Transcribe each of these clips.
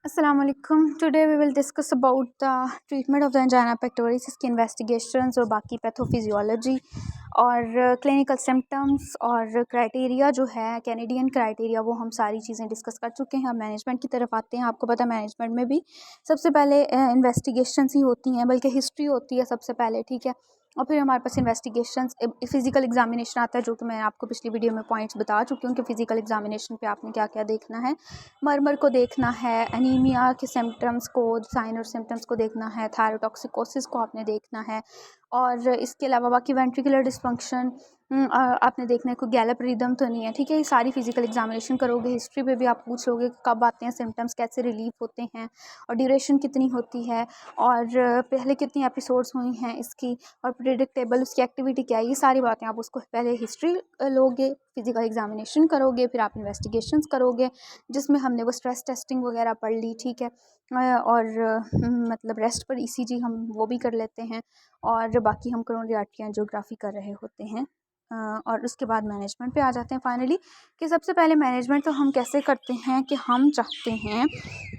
Assalamu alaikum. Today we will discuss about the treatment of the angina pectoris, इसकी investigations और बाकी pathophysiology और clinical symptoms और criteria जो है कैनेडियन क्राइटेरिया वो हम सारी चीज़ें डिस्कस कर चुके हैं। अब मैनेजमेंट की तरफ आते हैं। आपको पता है मैनेजमेंट में भी सबसे पहले इन्वेस्टिगेशंस ही होती हैं, बल्कि हिस्ट्री होती है सबसे पहले, ठीक है। और फिर हमारे पास इन्वेस्टिगेशंस फिजिकल एग्जामिनेशन आता है, जो कि मैं आपको पिछली वीडियो में पॉइंट्स बता चुकी हूँ कि फिजिकल एग्जामिनेशन पे आपने क्या क्या देखना है। मरमर को देखना है, एनीमिया के सिम्टम्स को, साइन और सिम्टम्स को देखना है, थायरोटॉक्सिकोसिस को आपने देखना है, और इसके अलावा बाकी वेंट्रिकुलर डिस्फंक्शन आपने देखना है, कोई गैलप रिदम तो नहीं है, ठीक है। ये सारी फिजिकल एग्जामिनेशन करोगे। हिस्ट्री पे भी आप पूछ लोगे कि कब आते हैं सिम्टम्स, कैसे रिलीफ होते हैं और ड्यूरेशन कितनी होती है और पहले कितनी एपिसोड्स हुई हैं इसकी और प्रिडिक्टेबल उसकी एक्टिविटी क्या है। ये सारी बातें आप उसको पहले हिस्ट्री लोगे, फिजिकल एग्जामिनेशन करोगे, फिर आप इन्वेस्टिगेशंस करोगे जिसमें हमने वो स्ट्रेस टेस्टिंग वगैरह पढ़ ली, ठीक है। और मतलब रेस्ट पर ईसीजी हम वो भी कर लेते हैं और बाकी हम कोरोनरी आर्टरी एंजियोग्राफी कर रहे होते हैं। और उसके बाद मैनेजमेंट पे आ जाते हैं फाइनली कि सबसे पहले मैनेजमेंट तो हम कैसे करते हैं कि हम चाहते हैं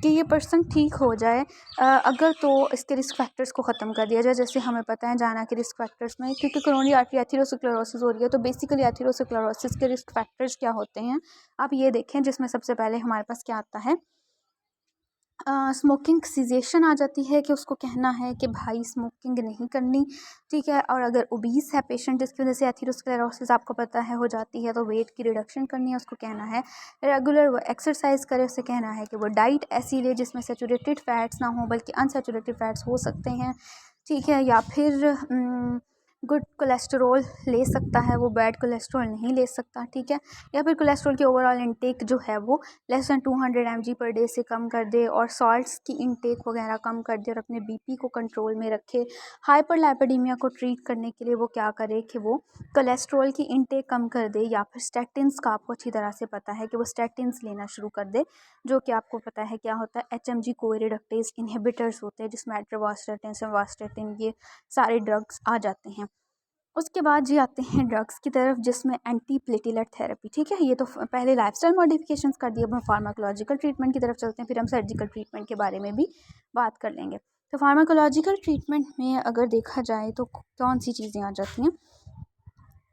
कि ये पर्सन ठीक हो जाए। अगर तो इसके रिस्क फैक्टर्स को ख़त्म कर दिया जाए। जैसे हमें पता है जाना के रिस्क फैक्टर्स में, क्योंकि कोरोनरी आर्टरी एथेरोस्क्लेरोसिस हो रही है, तो बेसिकली एथेरोस्क्लेरोसिस के रिस्क फैक्टर्स क्या होते हैं आप ये देखें, जिसमें सबसे पहले हमारे पास क्या आता है, स्मोकिंग सीजेशन आ जाती है कि उसको कहना है कि भाई स्मोकिंग नहीं करनी, ठीक है। और अगर ओबीस है पेशेंट जिसकी वजह से एथेरोस्क्लेरोसिस आपको पता है हो जाती है, तो वेट की रिडक्शन करनी है, उसको कहना है रेगुलर वो एक्सरसाइज करे, उसे कहना है कि वो डाइट ऐसी ले जिसमें सेचुरेटेड फैट्स ना हो बल्कि अनसेचुरेटेड फैट्स हो सकते हैं, ठीक है। या फिर गुड कोलेस्ट्रॉल ले सकता है, वो बैड कोलेस्ट्रॉल नहीं ले सकता, ठीक है। या फिर कोलेस्ट्रॉल की ओवरऑल इनटेक जो है वो less than 200 mg per day से कम कर दे और सॉल्ट्स की इनटेक वगैरह कम कर दे और अपने बीपी को कंट्रोल में रखे। हाइपरलाइपिडेमिया को ट्रीट करने के लिए वो क्या करे कि वो कोलेस्ट्रॉल की इनटेक कम कर दे, या फिर स्टैटिन्स का आपको अच्छी तरह से पता है कि वो स्टैटिन्स लेना शुरू कर दे, जो कि आपको पता है क्या होता है, HMG कोई रिडक्टेज इनहिबिटर्स होते हैं जिसमें एट्रोवास्टेटिन, सिम्वास्टेटिन, ये सारे ड्रग्स आ जाते हैं। उसके बाद जी आते हैं ड्रग्स की तरफ, जिसमें एंटी प्लेटिलेट थेरेपी, ठीक है। ये तो पहले लाइफस्टाइल मॉडिफिकेशंस कर दिए, अब हम फार्माकोलॉजिकल ट्रीटमेंट की तरफ चलते हैं, फिर हम सर्जिकल ट्रीटमेंट के बारे में भी बात कर लेंगे। तो फार्माकोलॉजिकल ट्रीटमेंट में अगर देखा जाए तो कौन सी चीज़ें आ जाती हैं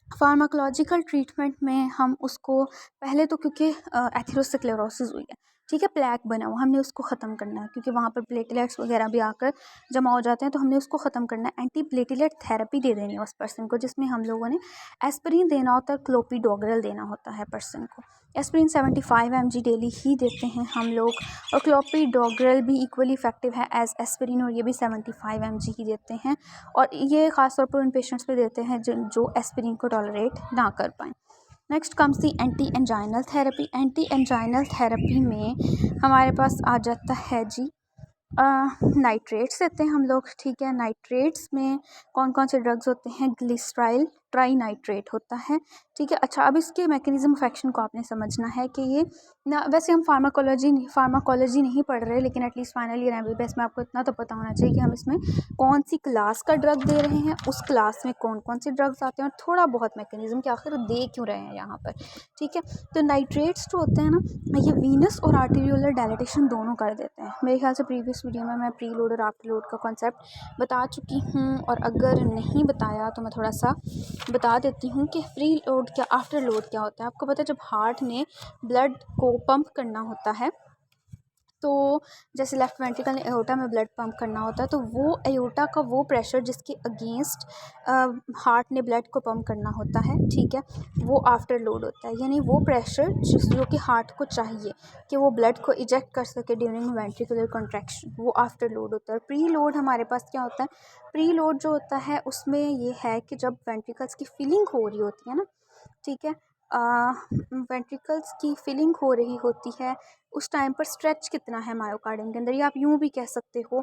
फार्माकोलॉजिकल ट्रीटमेंट में, हम उसको पहले तो क्योंकि एथेरोस्क्लेरोसिस हुई है, ठीक है, प्लैक बना हुआ, हमने उसको ख़त्म करना है क्योंकि वहाँ पर प्लेटलेट्स वगैरह भी आकर जमा हो जाते हैं, तो हमने उसको ख़त्म करना है। एंटी प्लेटलेट थेरेपी दे देनी है उस पर्सन को, जिसमें हम लोगों ने एस्पिरिन देना होता है, क्लोपिडोग्रेल देना होता है पर्सन को। एस्पिरिन 75 mg डेली ही देते हैं हम लोग, और क्लोपिडोग्रेल भी इक्वली इफेक्टिव है एज एस्पिरिन, और ये भी 75 mg ही देते हैं। और ये ख़ासतौर पर उन पेशेंट्स पे देते हैं जो एस्पिरिन को टॉलरेट ना कर पाएँ। Next comes the anti anginal therapy. Anti anginal therapy में हमारे पास आ जाता है जी नाइट्रेट्स देते हैं हम लोग, ठीक है। नाइट्रेट्स में कौन कौन से ड्रग्स होते हैं, ग्लिसराइल ट्राई नाइट्रेट होता है, ठीक है। अच्छा, अब इसके मैकेनिज्म ऑफ एक्शन को आपने समझना है कि ये ना, वैसे हम फार्माकोलॉजी नहीं पढ़ रहे, लेकिन एटलीस्ट फाइनल ईयर MBBS में आपको इतना तो पता होना चाहिए कि हम इसमें कौन सी क्लास का ड्रग दे रहे हैं, उस क्लास में कौन कौन से ड्रग्स आते हैं, और थोड़ा बहुत मैकेनिज्म कि आखिर दे क्यों रहे हैं यहाँ पर, ठीक है। तो नाइट्रेट्स जो होते हैं ना, ये वीनस और आर्टेरियोलर डायलिटेशन दोनों कर देते हैं। मेरे ख्याल से प्रीवियस वीडियो में मैं प्री लोड और आफ्टर लोड का कॉन्सेप्ट बता चुकी हूँ, और अगर नहीं बताया तो मैं थोड़ा सा बता देती हूँ कि प्री लोड क्या आफ्टर लोड क्या होता है। आपको पता है जब हार्ट ने ब्लड को पंप करना होता है, तो जैसे लेफ्ट वेंट्रिकल ने एओर्टा में ब्लड पंप करना होता है, तो वो एओर्टा का वो प्रेशर जिसके अगेंस्ट हार्ट ने ब्लड को पंप करना होता है, ठीक है, वो आफ्टर लोड होता है। यानी वो प्रेशर जो कि हार्ट को चाहिए कि वो ब्लड को इजेक्ट कर सके ड्यूरिंग वेंट्रिकुलर कॉन्ट्रैक्शन, वो आफ्टर लोड होता है। प्री लोड हमारे पास क्या होता है, प्री लोड जो होता है उसमें ये है कि जब वेंट्रिकल्स की फिलिंग हो रही होती है ना, ठीक है, वेंट्रिकल्स की फिलिंग हो रही होती है, उस टाइम पर स्ट्रेच कितना है मायोकार्डियम के अंदर, या आप यूँ भी कह सकते हो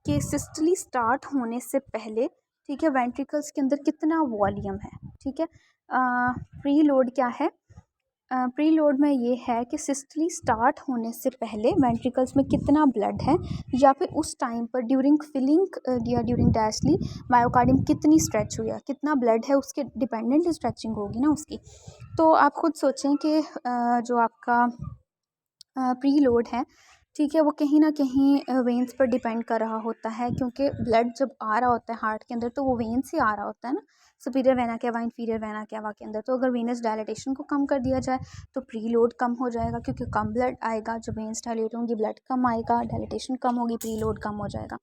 कि सिस्टली स्टार्ट होने से पहले, ठीक है, वेंट्रिकल्स के अंदर कितना वॉल्यूम है, ठीक है। प्री लोड क्या है, प्री लोड में ये है कि सिस्टली स्टार्ट होने से पहले वेंट्रिकल्स में कितना ब्लड है, या फिर उस टाइम पर ड्यूरिंग फिलिंग या ड्यूरिंग डायस्टली मायोकार्डियम कितनी स्ट्रेच हुई है, कितना ब्लड है, उसके डिपेंडेंट स्ट्रेचिंग होगी ना उसकी। तो आप खुद सोचें कि जो आपका प्री लोड है, ठीक है, वो कहीं न कहीं वेन्स पर डिपेंड कर रहा होता है, क्योंकि ब्लड जब आ रहा होता है हार्ट के अंदर तो वो वेन से आ रहा होता है ना, superior vena cava, inferior vena cava के अंदर। तो अगर वेनस डायलिटेशन को कम कर दिया जाए तो प्रीलोड कम हो जाएगा, क्योंकि कम ब्लड आएगा। जब वेन्स डायलेट होंगी ब्लड कम आएगा, डायलिटेशन कम होगी, प्रीलोड कम हो जाएगा।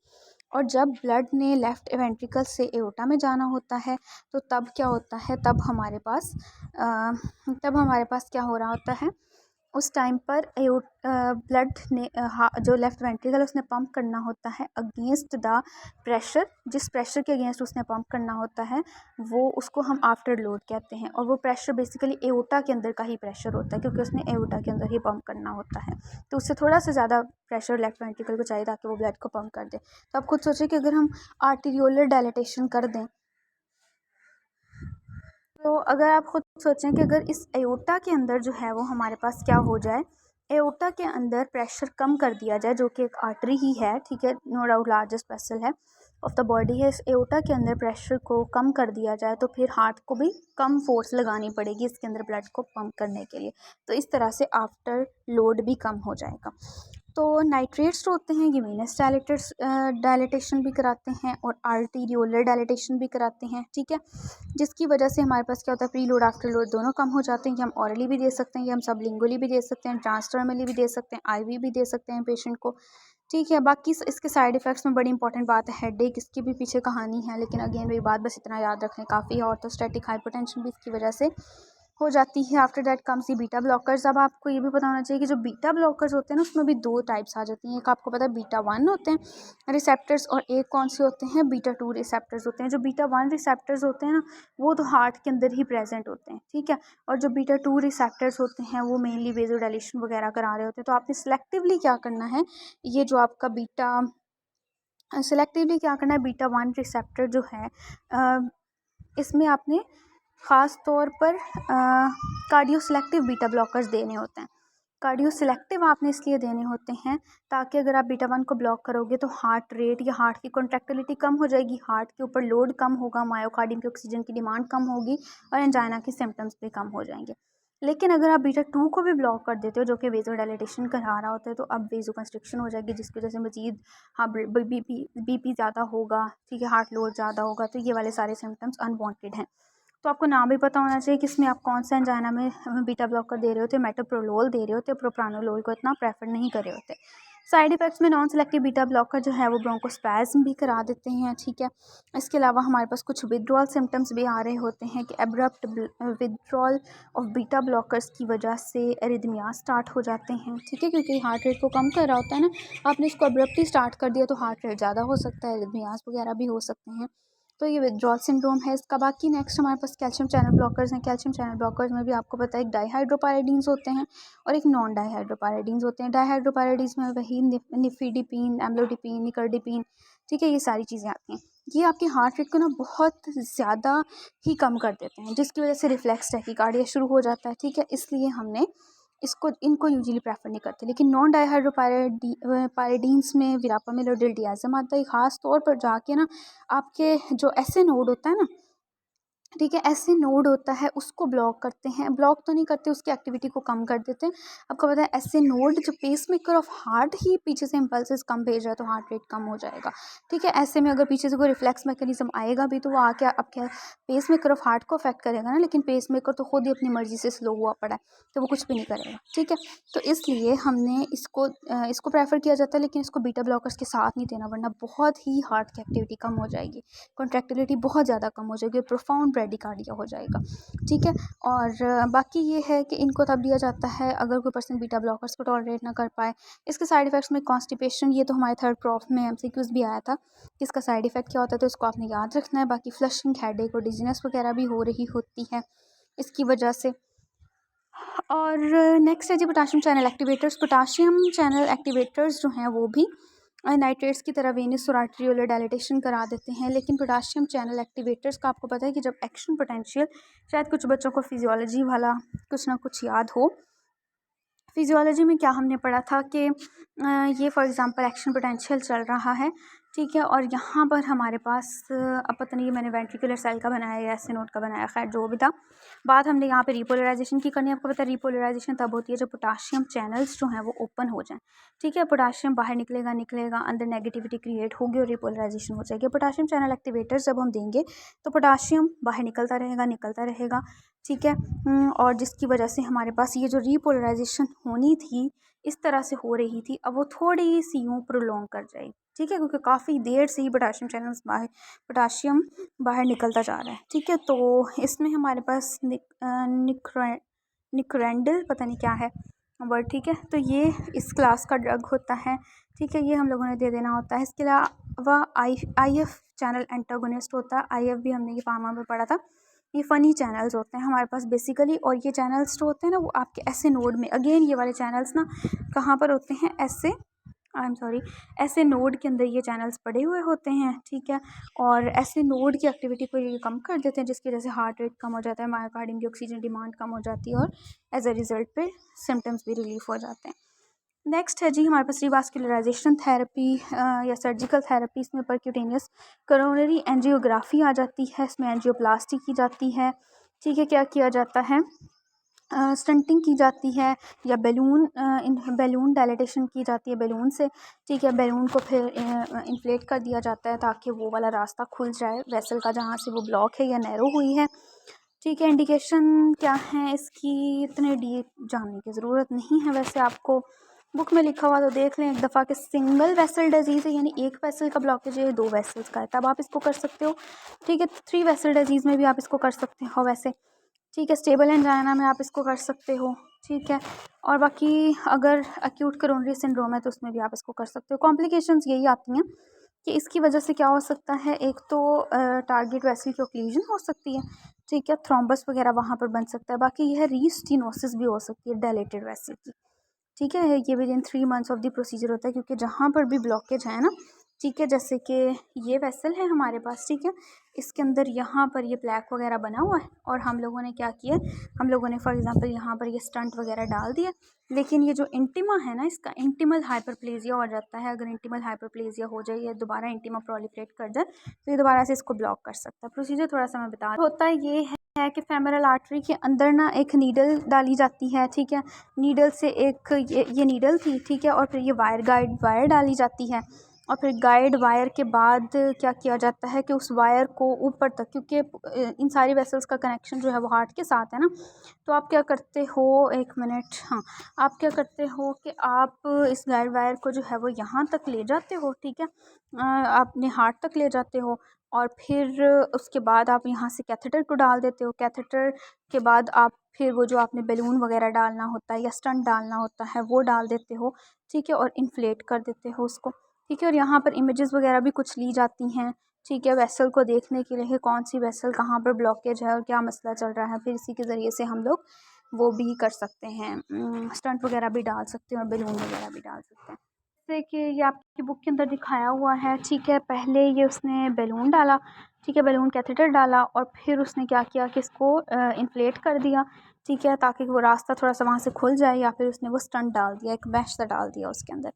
और जब ब्लड ने लेफ़्ट वेंट्रिकल से एओर्टा में जाना होता है तो तब क्या होता है, तब हमारे पास क्या हो रहा होता है, उस टाइम पर ब्लड ने जो लेफ़्ट वेंट्रिकल है उसने पंप करना होता है अगेंस्ट द प्रेशर। जिस प्रेशर के अगेंस्ट उसने पंप करना होता है वो उसको हम आफ्टर लोड कहते हैं। और वो प्रेशर बेसिकली एओर्टा के अंदर का ही प्रेशर होता है, क्योंकि उसने एओर्टा के अंदर ही पंप करना होता है। तो उससे थोड़ा सा ज़्यादा प्रेशर लेफ़्ट वेंट्रिकल को चाहिए ताकि वो ब्लड को पंप कर दे। तो आप खुद सोचिए कि अगर हम आर्टीरियोलर डायलिटेशन कर दें, तो अगर आप खुद सोचें कि अगर इस एओर्टा के अंदर जो है वो हमारे पास क्या हो जाए, एओर्टा के अंदर प्रेशर कम कर दिया जाए, जो कि एक आर्टरी ही है, ठीक है, नो डाउट लार्जेस्ट वेसल है ऑफ द बॉडी है। इस एओर्टा के अंदर प्रेशर को कम कर दिया जाए तो फिर हार्ट को भी कम फोर्स लगानी पड़ेगी इसके अंदर ब्लड को पंप करने के लिए। तो इस तरह से आफ्टर लोड भी कम हो जाएगा। तो नाइट्रेट्स जो होते हैं ये वेनस डायलिटेशन भी कराते हैं और आर्टीरियोलर डायलिटेशन भी कराते हैं, ठीक है, जिसकी वजह से हमारे पास क्या होता है, प्री लोड आफ्टर लोड दोनों कम हो जाते हैं। ये हम ऑरली भी दे सकते हैं, ये हम सबलिंगुअली भी दे सकते हैं, ट्रांसडर्मली भी दे सकते हैं, आईवी भी दे सकते हैं पेशेंट को, ठीक है। बाकी इसके साइड इफ़ेक्ट्स में बड़ी इंपॉर्टेंट बात है हेडेक, इसकी भी पीछे कहानी है, लेकिन अगेन वही बात, बस इतना याद रखने काफ़ी है। ऑर्थोस्टैटिक हाइपोटेंशन भी इसकी वजह से हो जाती है। After that comes the beta blockers. अब आपको ये भी पता होना चाहिए कि जो बीटा ब्लॉकर्स होते हैं ना उसमें भी दो टाइप्स आ जाती हैं। एक आपको पता है बीटा 1 होते हैं रिसेप्टर्स, और एक कौन से होते हैं, बीटा 2 रिसेप्टर्स होते हैं। जो बीटा 1 रिसेप्टर्स होते हैं ना वो तो हार्ट के अंदर ही प्रेजेंट होते हैं, ठीक है। और जो बीटा 2 रिसेप्टर्स होते हैं वो मेनली वेजोडाइलेशन वगैरह करा रहे होते हैं। तो आपने सिलेक्टिवली क्या करना है, ये जो आपका बीटा 1 रिसेप्टर जो है इसमें आपने ख़ास तौर पर कार्डियो सिलेक्टिव बीटा ब्लॉकर्स देने होते हैं। कार्डियो सिलेक्टिव आपने इसलिए देने होते हैं ताकि अगर आप बीटा 1 को ब्लॉक करोगे तो हार्ट रेट या हार्ट की कॉन्ट्रैक्टिलिटी कम हो जाएगी, हार्ट के ऊपर लोड कम होगा, मायोकार्डियम की ऑक्सीजन की डिमांड कम होगी और एंजाइना के सिम्टम्स भी कम हो जाएंगे। लेकिन अगर आप बीटा 2 को भी ब्लॉक कर देते हो जो कि वेजोडाइलेटेशन करा रहा होता है तो अब वेजो कंस्ट्रिक्शन हो जाएगी, जिसकी वजह से मजीद हाँ बीपी ज़्यादा होगा, ठीक है, हार्ट लोड ज़्यादा होगा। तो ये वाले सारे सिम्टम्स अनवांटेड हैं। तो आपको नाम भी पता होना चाहिए कि इसमें आप कौन सा एंजाइना में बीटा ब्लॉकर दे रहे होते, मेटोप्रोलोल दे रहे होते, प्रोप्रानोलोल को इतना प्रेफर नहीं कर रहे होते। साइड इफ़ेक्ट्स में नॉन सेलेक्टिव बीटा ब्लॉकर जो है वो ब्रोंकोस्पैज्म भी करा देते हैं, ठीक है। इसके अलावा हमारे पास कुछ विड्रॉल सिम्टम्स भी आ रहे होते हैं कि abrupt withdrawal of beta blockers की वजह से एरिथमिया स्टार्ट हो जाते हैं, ठीक है, क्योंकि हार्ट रेट को कम कर रहा होता है ना। आपने इसको एब्रप्टली स्टार्ट कर दिया तो हार्ट रेट ज़्यादा हो सकता है, एरिथमियास वगैरह भी हो सकते हैं। तो ये विड्रॉल सिंड्रोम है इसका। बाकी नेक्स्ट हमारे पास कैल्शियम चैनल ब्लॉकर्स हैं। कैल्शियम चैनल ब्लॉकर्स में भी आपको पता है एक डाईहाइड्रोपायरिडीन्स होते हैं और एक नॉन डाईहाइड्रोपायरिडीन्स होते हैं। डाईहाइड्रोपायरिडीन्स में वही निफिडिपिन, एम्लोडिपिन, निकर्डिपिन, ठीक है, ये सारी चीज़ें आती हैं। ये आपके हार्ट रेट को ना बहुत ज़्यादा ही कम कर देते हैं, जिसकी वजह से रिफ्लेक्स टैकीकार्डिया शुरू हो जाता है, ठीक है। इसलिए हमने इनको यूजुअली प्रेफर नहीं करते। लेकिन नॉन डाईहाइड्रोपायरिडीन्स में विरापामिल और डिल्टियाज़म आता है। ख़ास तौर पर जाके ना आपके जो ऐसे नोड होता है ना, ठीक है, ऐसे नोड होता है उसको ब्लॉक करते हैं, ब्लॉक तो नहीं करते, उसकी एक्टिविटी को कम कर देते हैं। आपको पता है ऐसे नोड जो पेसमेकर ऑफ हार्ट ही पीछे से इम्पल्सेस कम भेज रहा है तो हार्ट रेट कम हो जाएगा, ठीक है। ऐसे में अगर पीछे से कोई रिफ्लेक्स मैकेनिज्म आएगा भी तो वो आके आपके पेसमेकर ऑफ हार्ट को अफेक्ट करेगा ना, लेकिन पेसमेकर तो खुद ही अपनी मर्जी से स्लो हुआ पड़ा है तो वो कुछ भी नहीं करेगा, ठीक है। तो इसलिए हमने इसको प्रेफर किया जाता है, लेकिन इसको बीटा ब्लॉकर्स के साथ नहीं देना, वरना बहुत ही हार्ट की एक्टिविटी कम हो जाएगी, कॉन्ट्रैक्टिलिटी बहुत ज़्यादा कम हो जाएगी, प्रोफाउंड ब्रेडिकार्डिया हो जाएगा, ठीक है। और बाकी ये है कि इनको तब दिया जाता है अगर कोई पर्सन बीटा ब्लॉकर्स को टॉलरेट ना कर पाए। इसके साइड इफ़ेक्ट्स में कॉन्स्टिपेशन, ये तो हमारे थर्ड प्रॉफ में एमसीक्यूज़ भी आया था कि इसका साइड इफ़ेक्ट क्या होता है, तो इसको आपने याद रखना है। बाकी फ्लशिंग, हेडेक और डिजीनेस वगैरह भी हो रही होती है इसकी वजह से। और नेक्स्ट है जी potassium channel activators. Potassium channel activators जो हैं वो भी नाइट्रेट्स की तरह वेनस और आर्टरियोलर डायलिटेशन करा देते हैं। लेकिन पोटाशियम चैनल एक्टिवेटर्स का आपको पता है कि जब एक्शन पोटेंशियल, शायद कुछ बच्चों को फिजियोलॉजी वाला कुछ ना कुछ याद हो, फिजियोलॉजी में क्या हमने पढ़ा था कि ये फॉर एग्जांपल एक्शन पोटेंशियल चल रहा है ठीक है। और यहाँ पर हमारे पास अब पता नहीं मैंने वेंट्रिकुलर सेल का बनाया या एस नोड का बनाया, खैर जो भी था। बात हमने यहाँ पे रिपोलराइजेशन की करनी है। आपको पता है रिपोलराइजेशन तब होती है जब पोटाशियम चैनल्स जो हैं वो ओपन हो जाएं। ठीक है, पोटाशियम बाहर निकलेगा, अंदर नेगेटिविटी क्रिएट होगी और रिपोलराइजेशन हो जाएगी। पोटाशियम चैनल एक्टिवेटर्स जब हम देंगे तो पोटाशियम बाहर निकलता रहेगा। ठीक है। और जिसकी वजह से हमारे पास ये जो रिपोलराइजेशन होनी थी इस तरह से हो रही थी, अब वो थोड़ी सी यूँ प्रोलॉन्ग कर जाएगी। ठीक है, क्योंकि काफ़ी देर से ही पोटाशियम बाहर निकलता जा रहा है। ठीक है, तो इसमें हमारे पास निक्रेंडल पता नहीं क्या है वर्ड। ठीक है, तो ये इस क्लास का ड्रग होता है। ठीक है, ये हम लोगों ने दे देना होता है। इसके अलावा आई एफ चैनल एंटागोनिस्ट होता है। आई एफ भी हमने ये फार्मा में पढ़ा था। ये फ़नी चैनल्स होते हैं हमारे पास बेसिकली, और ये चैनल्स जो होते हैं ना वो आपके ऐसे नोड में, अगेन ये वाले चैनल्स ना कहाँ पर होते हैं, ऐसे नोड के अंदर ये चैनल्स पड़े हुए होते हैं। ठीक है, और ऐसे नोड की एक्टिविटी को ये कम कर देते हैं, जिसकी वजह से हार्ट रेट कम हो जाता है, मायोकार्डियम की ऑक्सीजन डिमांड कम हो जाती है, और एज अ रिजल्ट पे सिम्टम्स भी रिलीफ हो जाते हैं। नेक्स्ट है जी हमारे पास रिवास्कुलराइजेशन थेरेपी या सर्जिकल थेरेपी। इसमें परक्यूटेनियस करोनरी एंजियोग्राफी आ जाती है, इसमें एंजियोप्लास्टी की जाती है। ठीक है, क्या किया जाता है, स्टंटिंग की जाती है, या बैलून डायलेटेशन की जाती है बैलून से। ठीक है, बैलून को फिर इन्फ्लेट कर दिया जाता है ताकि वो वाला रास्ता खुल जाए वेसल का जहाँ से वो ब्लॉक है या नैरो हुई है। ठीक है, इंडिकेशन क्या है इसकी इतने डीप जानने की ज़रूरत नहीं है, वैसे आपको बुक में लिखा हुआ तो देख लें एक दफ़ा कि सिंगल वेसल डिजीज़ है, यानी एक वेसल का ब्लॉकेज है, 2 वेसल्स का है, तब आप इसको कर सकते हो। ठीक है, 3 वेसल डिजीज़ में भी आप इसको कर सकते हो वैसे। ठीक है, स्टेबल एंजाइना में आप इसको कर सकते हो। ठीक है, और बाकी अगर एक्यूट कोरोनरी सिंड्रोम है तो उसमें भी आप इसको कर सकते हो। कॉम्प्लिकेशंस यही आती हैं कि इसकी वजह से क्या हो सकता है, एक तो टारगेट वेसल की ओक्लूजन हो सकती है। ठीक है, थ्रोम्बस वगैरह वहाँ पर बन सकता है। बाकी यह रीस्टिनोसिस भी हो सकती है डायलेटेड वेसल की। ठीक है, ये with in 3 months of the procedure होता है, क्योंकि जहाँ पर भी ब्लॉकेज है ना, ठीक है, जैसे कि ये वेसल है हमारे पास। ठीक है, इसके अंदर यहाँ पर ये प्लैक वगैरह बना हुआ है, और हम लोगों ने क्या किया, हम लोगों ने फॉर एग्जांपल यहाँ पर ये स्टंट वगैरह डाल दिया, लेकिन ये जो इंटिमा है ना, इसका इंटिमल हाइपरप्लेजिया हो जाता है। अगर इंटिमल हाइपरप्लेजिया हो जाए या दोबारा इंटिमा प्रोलिफरेट कर जाए तो ये दोबारा से इसको ब्लॉक कर सकता है। प्रोसीजर थोड़ा सा मैं बता होता है ये है कि फेमरल आर्टरी के अंदर ना एक नीडल डाली जाती है। ठीक है, नीडल से एक ये नीडल थी। ठीक है, और फिर ये गाइड वायर डाली जाती है, और फिर गाइड वायर के बाद क्या किया जाता है कि उस वायर को ऊपर तक, क्योंकि इन सारी वेसल्स का कनेक्शन जो है वो हार्ट के साथ है ना, तो आप क्या करते हो, एक मिनट, हाँ, आप क्या करते हो कि आप इस गाइड वायर को जो है वो यहाँ तक ले जाते हो। ठीक है, अपने हार्ट तक ले जाते हो, और फिर उसके बाद आप यहाँ से कैथेटर को डाल देते हो। कैथेटर के बाद आप फिर वो जो आपने बैलून वगैरह डालना होता है या स्टंट डालना होता है वो डाल देते हो। ठीक है, और इन्फ्लेट कर देते हो उसको। ठीक है, और यहाँ पर इमेजेस वगैरह भी कुछ ली जाती हैं। ठीक है, वेसल को देखने के लिए कौन सी वेसल कहाँ पर ब्लॉकेज है और क्या मसला चल रहा है, फिर इसी के ज़रिए से हम लोग वो भी कर सकते हैं, स्टंट वगैरह भी डाल सकते हैं और बैलून वगैरह भी डाल सकते हैं। जैसे कि ये आपकी बुक के अंदर दिखाया हुआ है। ठीक है, पहले ये उसने बैलून डाला। ठीक है, बैलून कैथेटर डाला, और फिर उसने क्या किया कि इसको इन्फ्लेट कर दिया। ठीक है, ताकि वो रास्ता थोड़ा सा वहाँ से खुल जाए, या फिर उसने वो स्टंट डाल दिया, एक मैश सा डाल दिया उसके अंदर।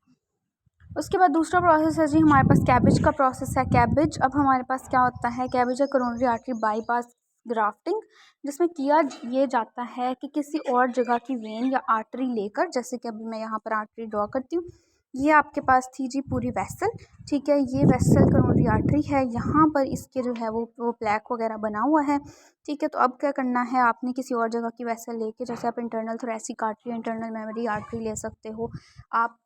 उसके बाद दूसरा प्रोसेस है जी हमारे पास कैबेज का प्रोसेस है। कैबेज, अब हमारे पास क्या होता है, कैबेज है कोरोनरी आर्टरी बाईपास ग्राफ्टिंग, जिसमें किया ये जाता है कि किसी और जगह की वेन या आर्टरी लेकर, जैसे कि अभी मैं यहाँ पर आर्टरी ड्रॉ करती हूँ, ये आपके पास थी जी पूरी वेसल। ठीक है, ये वेसल कोरोनरी आर्टरी है, यहाँ पर इसके जो है वो प्लैक वगैरह बना हुआ है। ठीक है, तो अब क्या करना है, आपने किसी और जगह की वेसल लेके, जैसे आप internal thoracic artery, internal memory artery ले सकते हो, आप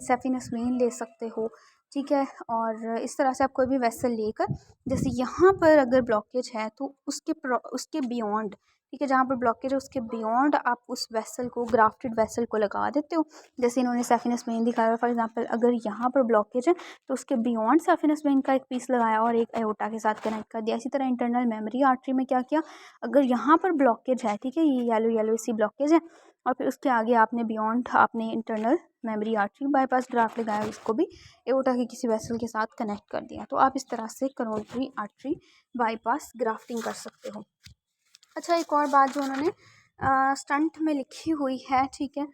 सेफिनस वेन ले सकते हो। ठीक है, और इस तरह से आप कोई भी वेसल लेकर, जैसे यहाँ पर अगर ब्लॉकेज है तो उसके बियॉन्ड, ठीक है, जहाँ पर ब्लॉकेज है उसके बियॉन्ड आप उस वेसल को, ग्राफ्टेड वेसल को लगा देते हो। जैसे इन्होंने सेफिनस वेन दिखाया, फॉर एग्जांपल अगर यहाँ पर ब्लॉकेज है तो उसके बियॉन्ड सेफिनस वेन का एक पीस लगाया और एक एओर्टा के साथ कनेक्ट कर दिया। इसी तरह इंटरनल मेमोरी आर्टरी में क्या किया, अगर यहाँ पर ब्लॉकेज है, ठीक है, ये येलो येलो सी ब्लॉकेज है, और फिर उसके आगे आपने बियॉन्ड आपने internal memory artery bypass graft लगाया, उसको भी एओर्टा के किसी वेसल के साथ कनेक्ट कर दिया। तो आप इस तरह से करोनरी आर्टरी बाईपास ग्राफ्टिंग कर सकते हो। अच्छा, एक और बात जो उन्होंने स्टंट में लिखी हुई है, ठीक है,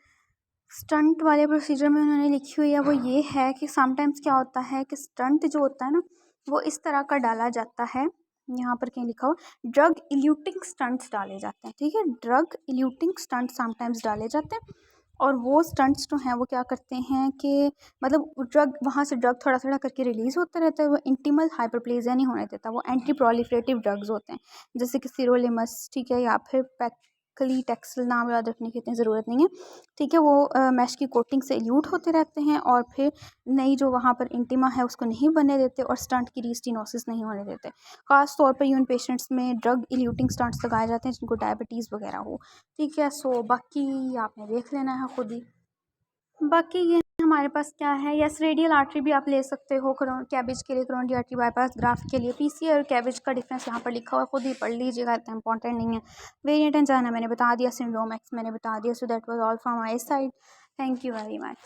स्टंट वाले प्रोसीजर में उन्होंने लिखी हुई है वो ये है कि समटाइम्स क्या होता है कि स्टंट जो होता है ना वो इस तरह का डाला जाता है, यहाँ पर कहीं लिखा हो ड्रग इल्यूटिंग स्टंट्स डाले जाते हैं, ठीक है, ड्रग इल्यूटिंग स्टंट समटाइम्स डाले जाते हैं। और वो स्टंट्स जो हैं वो क्या करते हैं कि मतलब ड्रग वहाँ से ड्रग थोड़ा थोड़ा करके रिलीज़ होता रहता है, वो इंटीमल हाइपरप्लेजिया नहीं होने देता, वो एंटी प्रोलिफरेटिव ड्रग्स होते हैं जैसे कि सिरोलिमस, ठीक है, या फिर पैक्लीटेक्सेल, नाम याद रखने की इतनी ज़रूरत नहीं है, ठीक है। वो मैश की कोटिंग से इल्यूट होते रहते हैं और फिर नई जो वहाँ पर इंटिमा है उसको नहीं बनने देते और स्टंट की रीस्टिनोसिस नहीं होने देते। ख़ास तौर पर यून पेशेंट्स में ड्रग इल्यूटिंग स्टंट्स लगाए जाते हैं जिनको डायबिटीज़ वगैरह हो, ठीक है। सो बाकी आपने देख लेना है खुद ही। बाकी ये हमारे पास क्या है, यस रेडियल आर्टरी भी आप ले सकते हो कैबेज के लिए, करोनरी आर्टरी बाईपास ग्राफ्ट के लिए। पीसी और कैबेज का डिफरेंस यहाँ पर लिखा हुआ है, खुद ही पढ़ लीजिएगा, इतना इंपॉर्टेंट नहीं है। वेरिएंट एंड जाना मैंने बता दिया, सिंड्रोम एक्स मैंने बता दिया। So that was all from my side, thank you very much.